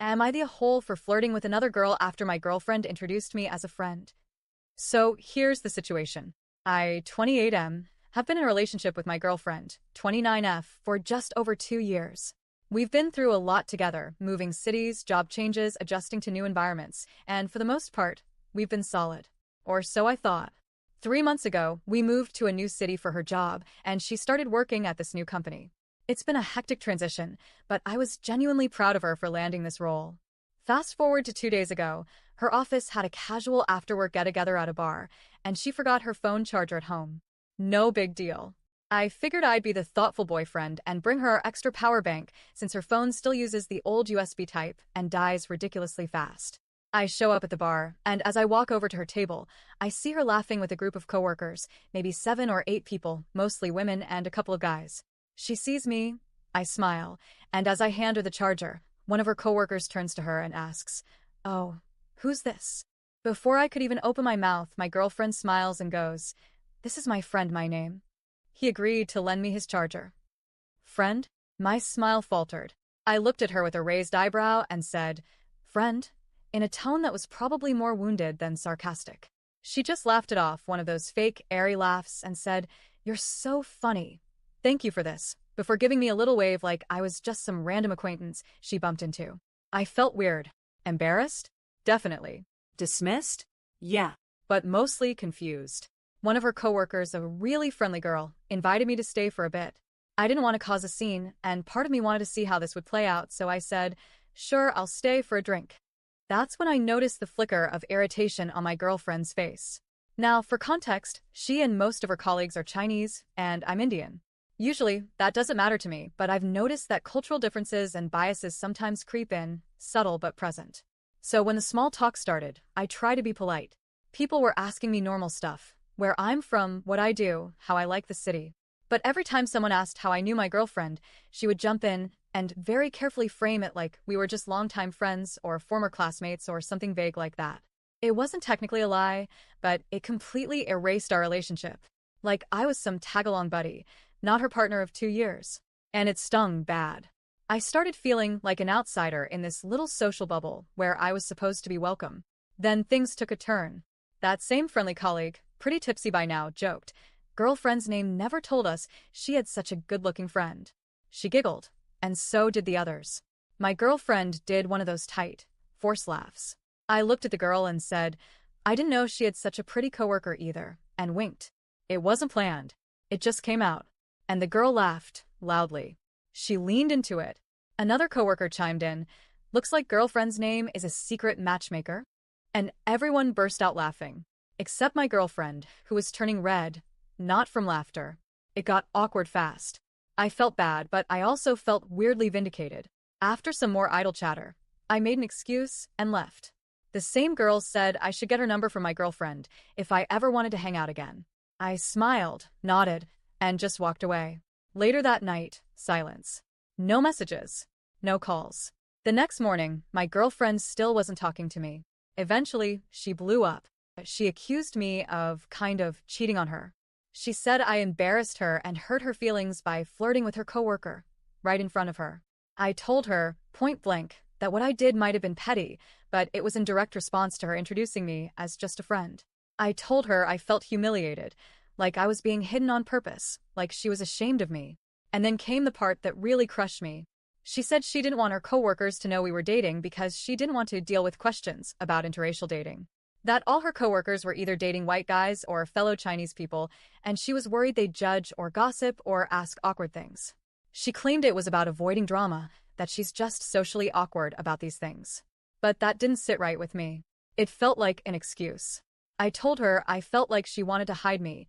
Am I the hole for flirting with another girl after my girlfriend introduced me as a friend? So here's the situation. I, 28M, have been in a relationship with my girlfriend, 29F, for just over 2 years. We've been through a lot together, moving cities, job changes, adjusting to new environments, and for the most part, we've been solid. Or so I thought. 3 months ago, we moved to a new city for her job, and she started working at this new company. It's been a hectic transition, but I was genuinely proud of her for landing this role. Fast forward to 2 days ago, her office had a casual after-work get-together at a bar, and she forgot her phone charger at home. No big deal. I figured I'd be the thoughtful boyfriend and bring her our extra power bank since her phone still uses the old USB type and dies ridiculously fast. I show up at the bar, and as I walk over to her table, I see her laughing with a group of coworkers, maybe 7 or 8 people, mostly women and a couple of guys. She sees me, I smile, and as I hand her the charger, one of her coworkers turns to her and asks, "Oh, who's this?" Before I could even open my mouth, my girlfriend smiles and goes, "This is my friend, my name. He agreed to lend me his charger." Friend? My smile faltered. I looked at her with a raised eyebrow and said, "Friend?" in a tone that was probably more wounded than sarcastic. She just laughed it off, one of those fake, airy laughs, and said, "You're so funny. Thank you for this," before giving me a little wave like I was just some random acquaintance she bumped into. I felt weird. Embarrassed? Definitely. Dismissed? Yeah. But mostly confused. One of her coworkers, a really friendly girl, invited me to stay for a bit. I didn't want to cause a scene, and part of me wanted to see how this would play out, so I said, "Sure, I'll stay for a drink." That's when I noticed the flicker of irritation on my girlfriend's face. Now, for context, she and most of her colleagues are Chinese, and I'm Indian. Usually, that doesn't matter to me, but I've noticed that cultural differences and biases sometimes creep in, subtle but present. So when the small talk started, I try to be polite. People were asking me normal stuff, where I'm from, what I do, how I like the city. But every time someone asked how I knew my girlfriend, she would jump in and very carefully frame it like we were just longtime friends or former classmates or something vague like that. It wasn't technically a lie, but it completely erased our relationship. Like I was some tag-along buddy, not her partner of 2 years. And it stung bad. I started feeling like an outsider in this little social bubble where I was supposed to be welcome. Then things took a turn. That same friendly colleague, pretty tipsy by now, joked, "Girlfriend's name never told us she had such a good-looking friend." She giggled, and so did the others. My girlfriend did one of those tight, forced laughs. I looked at the girl and said, "I didn't know she had such a pretty coworker either," and winked. It wasn't planned. It just came out. And the girl laughed, loudly. She leaned into it. Another coworker chimed in, "Looks like girlfriend's name is a secret matchmaker." And everyone burst out laughing. Except my girlfriend, who was turning red, not from laughter. It got awkward fast. I felt bad, but I also felt weirdly vindicated. After some more idle chatter, I made an excuse and left. The same girl said I should get her number from my girlfriend if I ever wanted to hang out again. I smiled, nodded, and just walked away. Later that night, silence. No messages. No calls. The next morning, my girlfriend still wasn't talking to me. Eventually, she blew up. She accused me of kind of cheating on her. She said I embarrassed her and hurt her feelings by flirting with her coworker, right in front of her. I told her, point blank, that what I did might have been petty, but it was in direct response to her introducing me as just a friend. I told her I felt humiliated, like I was being hidden on purpose, like she was ashamed of me. And then came the part that really crushed me. She said she didn't want her coworkers to know we were dating because she didn't want to deal with questions about interracial dating. That all her coworkers were either dating white guys or fellow Chinese people, and she was worried they'd judge or gossip or ask awkward things. She claimed it was about avoiding drama, that she's just socially awkward about these things. But that didn't sit right with me. It felt like an excuse. I told her I felt like she wanted to hide me,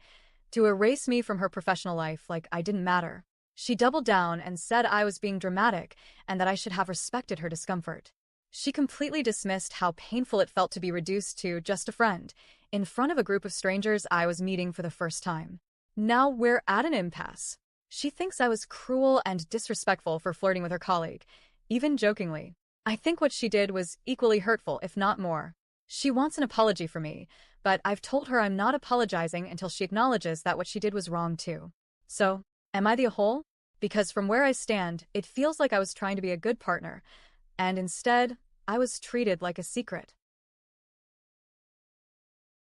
to erase me from her professional life like I didn't matter. She doubled down and said I was being dramatic and that I should have respected her discomfort. She completely dismissed how painful it felt to be reduced to just a friend, in front of a group of strangers I was meeting for the first time. Now we're at an impasse. She thinks I was cruel and disrespectful for flirting with her colleague, even jokingly. I think what she did was equally hurtful, if not more. She wants an apology from me, but I've told her I'm not apologizing until she acknowledges that what she did was wrong too. So, am I the a-hole? Because from where I stand, it feels like I was trying to be a good partner, And instead, I was treated like a secret.